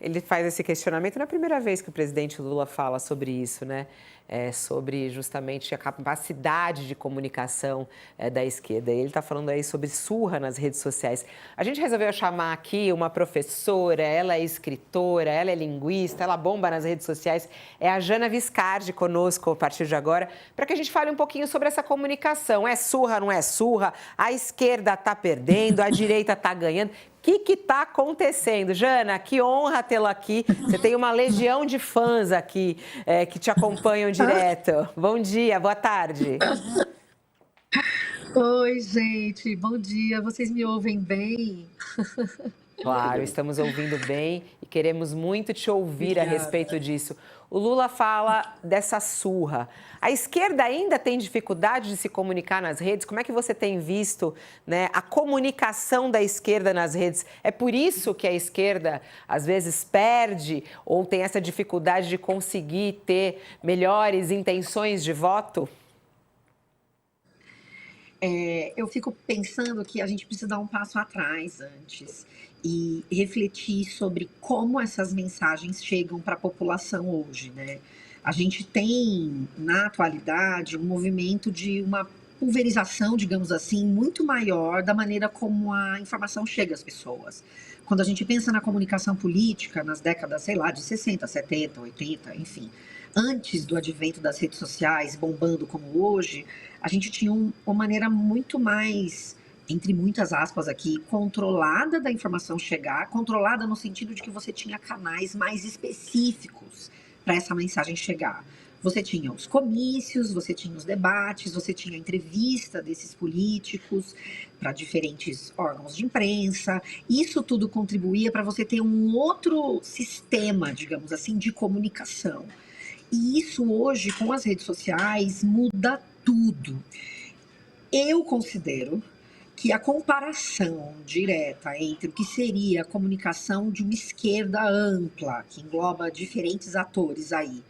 Ele faz esse questionamento, não é a primeira vez que o presidente Lula fala sobre isso, né? Sobre justamente a capacidade de comunicação da esquerda. E ele está falando aí sobre surra nas redes sociais. A gente resolveu chamar aqui uma professora, ela é escritora, ela é linguista, ela bomba nas redes sociais. É a Jana Viscardi conosco a partir de agora, para que a gente fale um pouquinho sobre essa comunicação. É surra, não é surra? A esquerda está perdendo, a direita está ganhando. O que está acontecendo? Jana, que honra tê-la aqui. Você tem uma legião de fãs aqui que te acompanham direto. Bom dia, boa tarde. Oi, gente, bom dia. Vocês me ouvem bem? Claro, estamos ouvindo bem e queremos muito te ouvir a Obrigada. respeito disso. O Lula fala dessa surra. A esquerda ainda tem dificuldade de se comunicar nas redes? Como é que você tem visto, né, a comunicação da esquerda nas redes? É por isso que a esquerda, às vezes, perde ou tem essa dificuldade de conseguir ter melhores intenções de voto? Eu fico pensando que a gente precisa dar um passo atrás antes e refletir sobre como essas mensagens chegam para a população hoje, né? A gente tem, na atualidade, um movimento de uma pulverização, digamos assim, muito maior da maneira como a informação chega às pessoas. Quando a gente pensa na comunicação política, nas décadas, sei lá, de 60, 70, 80, enfim, antes do advento das redes sociais bombando como hoje, a gente tinha uma maneira muito mais, entre muitas aspas aqui, controlada da informação chegar, controlada no sentido de que você tinha canais mais específicos para essa mensagem chegar. Você tinha os comícios, você tinha os debates, você tinha a entrevista desses políticos para diferentes órgãos de imprensa. Isso tudo contribuía para você ter um outro sistema, digamos assim, de comunicação. E isso hoje, com as redes sociais, muda tudo. Eu considero que a comparação direta entre o que seria a comunicação de uma esquerda ampla, que engloba diferentes atores aí,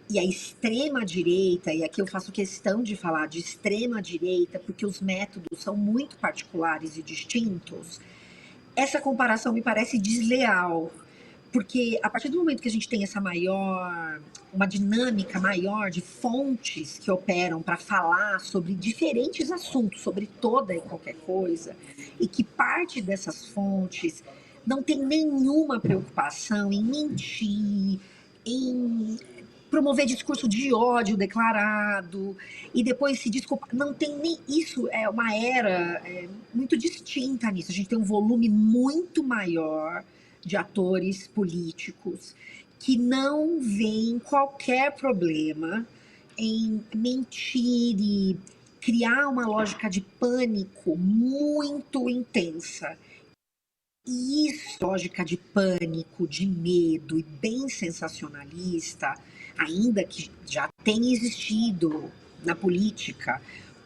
e a extrema direita, e aqui eu faço questão de falar de extrema direita, porque os métodos são muito particulares e distintos, essa comparação me parece desleal, porque a partir do momento que a gente tem uma dinâmica maior de fontes que operam para falar sobre diferentes assuntos, sobre toda e qualquer coisa, e que parte dessas fontes não tem nenhuma preocupação em mentir, em promover discurso de ódio declarado e depois se desculpar. Não tem nem isso, é uma era muito distinta nisso. A gente tem um volume muito maior de atores políticos que não veem qualquer problema em mentir e criar uma lógica de pânico muito intensa. E isso, lógica de pânico, de medo e bem sensacionalista, ainda que já tenha existido na política,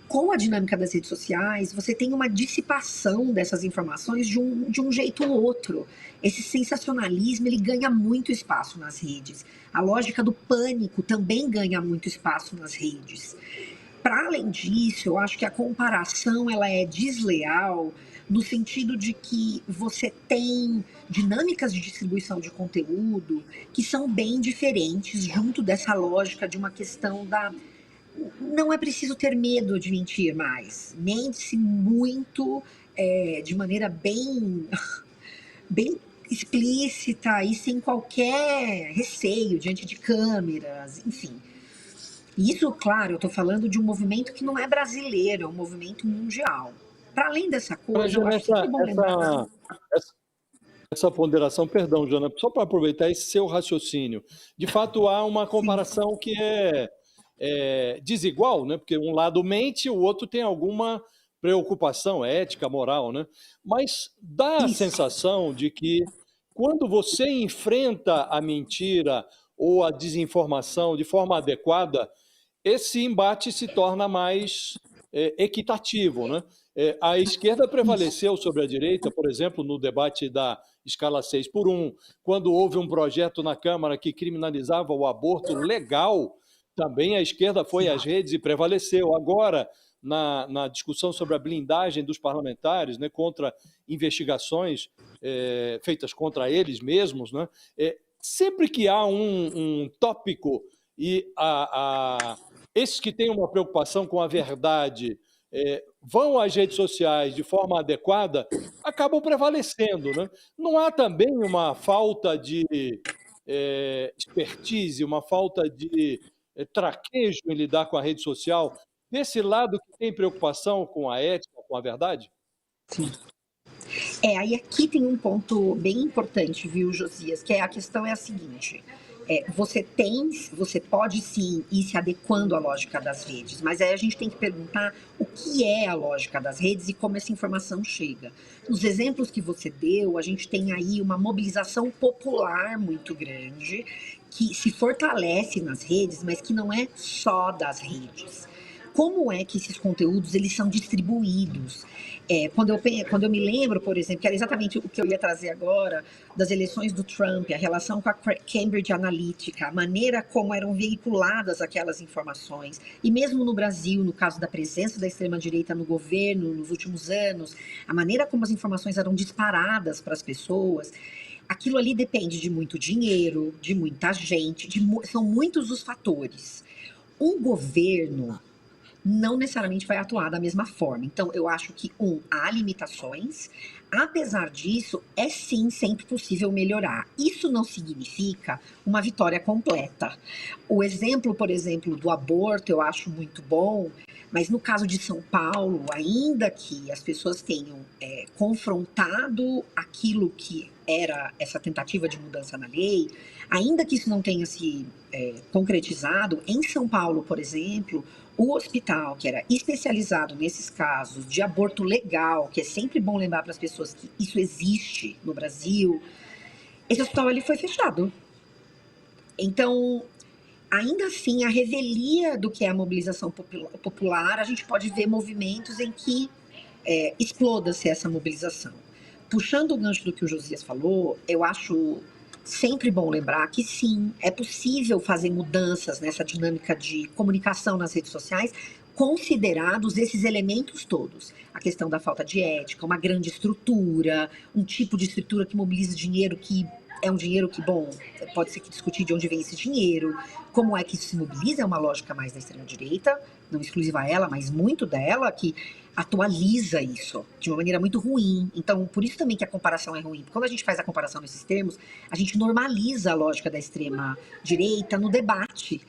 com a dinâmica das redes sociais, você tem uma dissipação dessas informações de um jeito ou outro. Esse sensacionalismo, ele ganha muito espaço nas redes. A lógica do pânico também ganha muito espaço nas redes. Para além disso, eu acho que a comparação ela é desleal no sentido de que você tem dinâmicas de distribuição de conteúdo que são bem diferentes junto dessa lógica de uma questão da não é preciso ter medo de mentir mais. Mente-se muito, de maneira bem, bem explícita e sem qualquer receio diante de câmeras, enfim. E isso, claro, eu estou falando de um movimento que não é brasileiro, é um movimento mundial. Para além dessa Mas, coisa, eu Jana, acho sempre bom lembrar. essa ponderação, perdão, Jana, só para aproveitar esse seu raciocínio. De fato, há uma Sim, comparação que é desigual, né? Porque um lado mente, o outro tem alguma preocupação ética, moral, né? Mas dá a isso. sensação de que quando você enfrenta a mentira ou a desinformação de forma adequada, esse embate se torna mais equitativo, né? A esquerda Isso. prevaleceu sobre a direita, por exemplo, no debate da escala 6 por 1, quando houve um projeto na Câmara que criminalizava o aborto legal, também a esquerda foi Sim. às redes e prevaleceu. Agora, na discussão sobre a blindagem dos parlamentares, né, contra investigações feitas contra eles mesmos, né, sempre que há um tópico e esses que têm uma preocupação com a verdade vão às redes sociais de forma adequada, acabam prevalecendo, né? Não há também uma falta de expertise, uma falta de traquejo em lidar com a rede social, desse lado que tem preocupação com a ética, com a verdade? Sim. Aí aqui tem um ponto bem importante, viu, Josias, que a questão é a seguinte: você pode sim ir se adequando à lógica das redes, mas aí a gente tem que perguntar o que é a lógica das redes e como essa informação chega. Nos exemplos que você deu, a gente tem aí uma mobilização popular muito grande, que se fortalece nas redes, mas que não é só das redes. Como é que esses conteúdos eles são distribuídos? Quando eu me lembro, por exemplo, que era exatamente o que eu ia trazer agora, das eleições do Trump, a relação com a Cambridge Analytica, a maneira como eram veiculadas aquelas informações, e mesmo no Brasil, no caso da presença da extrema-direita no governo nos últimos anos, a maneira como as informações eram disparadas para as pessoas, aquilo ali depende de muito dinheiro, de muita gente, são muitos os fatores. Um governo não necessariamente vai atuar da mesma forma. Então, eu acho que, há limitações. Apesar disso, é sim sempre possível melhorar. Isso não significa uma vitória completa. O exemplo, por exemplo, do aborto, eu acho muito bom, mas no caso de São Paulo, ainda que as pessoas tenham confrontado aquilo que era essa tentativa de mudança na lei, ainda que isso não tenha se concretizado, em São Paulo, por exemplo, o hospital, que era especializado nesses casos de aborto legal, que é sempre bom lembrar para as pessoas que isso existe no Brasil, esse hospital ali foi fechado. Então, ainda assim, a revelia do que é a mobilização popular, a gente pode ver movimentos em que exploda-se essa mobilização. Puxando o gancho do que o Josias falou, eu acho sempre bom lembrar que sim, é possível fazer mudanças nessa dinâmica de comunicação nas redes sociais, considerados esses elementos todos. A questão da falta de ética, uma grande estrutura, um tipo de estrutura que mobiliza dinheiro que é um dinheiro que, bom, pode ser que discutir de onde vem esse dinheiro, como é que isso se mobiliza, é uma lógica mais da extrema-direita, não exclusiva ela, mas muito dela, que atualiza isso de uma maneira muito ruim. Então, por isso também que a comparação é ruim. Porque quando a gente faz a comparação nesses termos, a gente normaliza a lógica da extrema-direita no debate,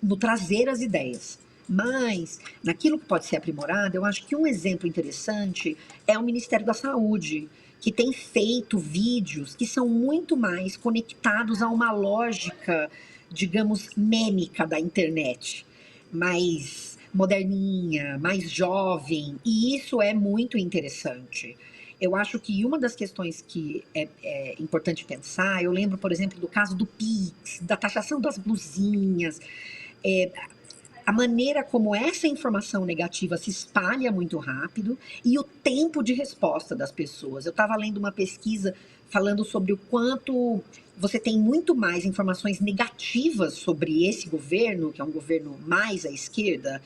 no trazer as ideias. Mas, naquilo que pode ser aprimorado, eu acho que um exemplo interessante é o Ministério da Saúde, que tem feito vídeos que são muito mais conectados a uma lógica, digamos, mêmica da internet, mais moderninha, mais jovem, e isso é muito interessante. Eu acho que uma das questões que é importante pensar, eu lembro, por exemplo, do caso do Pix, da taxação das blusinhas, a maneira como essa informação negativa se espalha muito rápido e o tempo de resposta das pessoas. Eu estava lendo uma pesquisa falando sobre o quanto você tem muito mais informações negativas sobre esse governo, que é um governo mais à esquerda,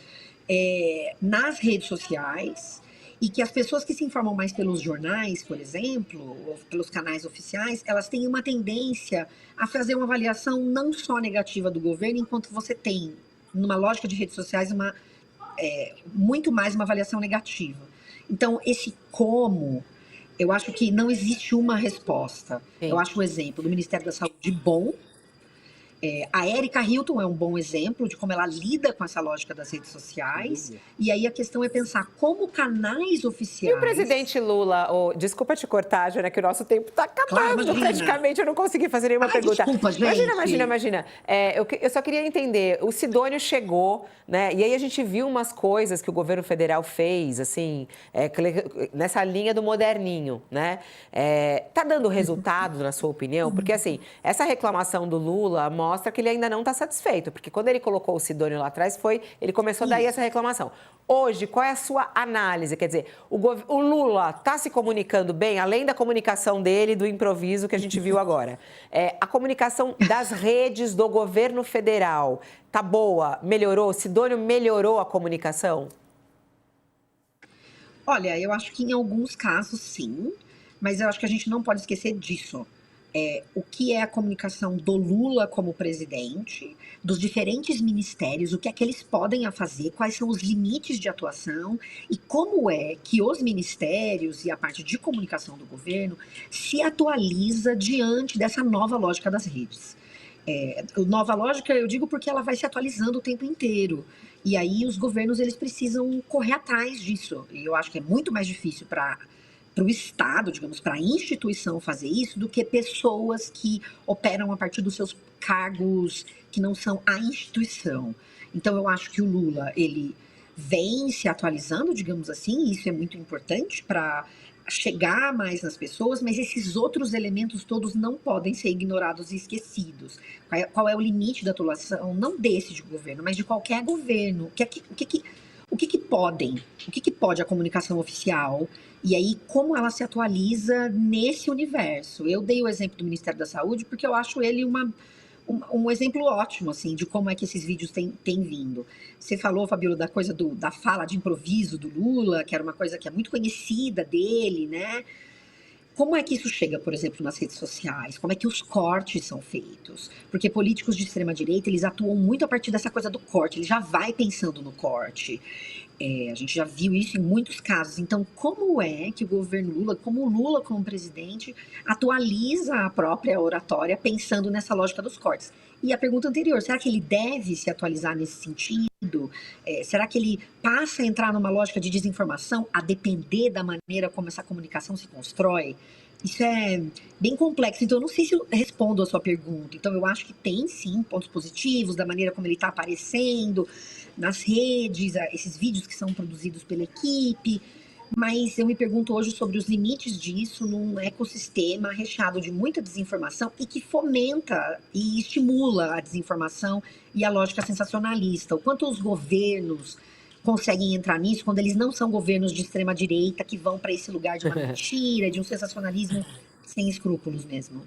nas redes sociais, e que as pessoas que se informam mais pelos jornais, por exemplo, ou pelos canais oficiais, elas têm uma tendência a fazer uma avaliação não só negativa do governo, enquanto você tem numa lógica de redes sociais, muito mais uma avaliação negativa. Então, esse como, eu acho que não existe uma resposta. Sim. Eu acho o exemplo do Ministério da Saúde bom. A Erika Hilton é um bom exemplo de como ela lida com essa lógica das redes sociais. E aí a questão é pensar como canais oficiais... E o presidente Lula, desculpa te cortar, Jana, que o nosso tempo está acabando. Claro, praticamente eu não consegui fazer nenhuma pergunta. Desculpa, gente. Imagina. Eu só queria entender, o Sidônio chegou, né? E aí a gente viu umas coisas que o governo federal fez, assim, nessa linha do moderninho, né? Tá dando resultado, na sua opinião? Porque, assim, essa reclamação do Lula mostra que ele ainda não está satisfeito, porque quando ele colocou o Sidônio lá atrás, ele começou daí essa reclamação. Hoje, qual é a sua análise? Quer dizer, o Lula está se comunicando bem, além da comunicação dele, do improviso que a gente viu agora. A comunicação das redes do governo federal tá boa? Melhorou? Sidônio melhorou a comunicação? Olha, eu acho que em alguns casos sim, mas eu acho que a gente não pode esquecer disso. O que é a comunicação do Lula como presidente, dos diferentes ministérios, o que é que eles podem a fazer, quais são os limites de atuação e como é que os ministérios e a parte de comunicação do governo se atualiza diante dessa nova lógica das redes. Nova lógica, eu digo porque ela vai se atualizando o tempo inteiro. E aí os governos eles precisam correr atrás disso. E eu acho que é muito mais difícil para o Estado, digamos, para a instituição fazer isso, do que pessoas que operam a partir dos seus cargos que não são a instituição. Então eu acho que o Lula, ele vem se atualizando, digamos assim, e isso é muito importante para chegar mais nas pessoas, mas esses outros elementos todos não podem ser ignorados e esquecidos. Qual é o limite da atuação, não desse de governo, mas de qualquer governo? O que podem? O que pode a comunicação oficial? E aí, como ela se atualiza nesse universo? Eu dei o exemplo do Ministério da Saúde porque eu acho ele um exemplo ótimo, assim, de como é que esses vídeos têm vindo. Você falou, Fabíola, da coisa da fala de improviso do Lula, que era uma coisa que é muito conhecida dele, né? Como é que isso chega, por exemplo, nas redes sociais? Como é que os cortes são feitos? Porque políticos de extrema-direita, eles atuam muito a partir dessa coisa do corte, ele já vai pensando no corte. A gente já viu isso em muitos casos. Então, como é que o governo Lula, como o Lula como presidente, atualiza a própria oratória pensando nessa lógica dos cortes? E a pergunta anterior, será que ele deve se atualizar nesse sentido? Será que ele passa a entrar numa lógica de desinformação a depender da maneira como essa comunicação se constrói? Isso é bem complexo, então eu não sei se eu respondo a sua pergunta. Então eu acho que tem sim pontos positivos da maneira como ele está aparecendo nas redes, esses vídeos que são produzidos pela equipe, mas eu me pergunto hoje sobre os limites disso num ecossistema recheado de muita desinformação e que fomenta e estimula a desinformação e a lógica sensacionalista. O quanto os governos conseguem entrar nisso quando eles não são governos de extrema direita que vão para esse lugar de uma mentira, de um sensacionalismo sem escrúpulos mesmo.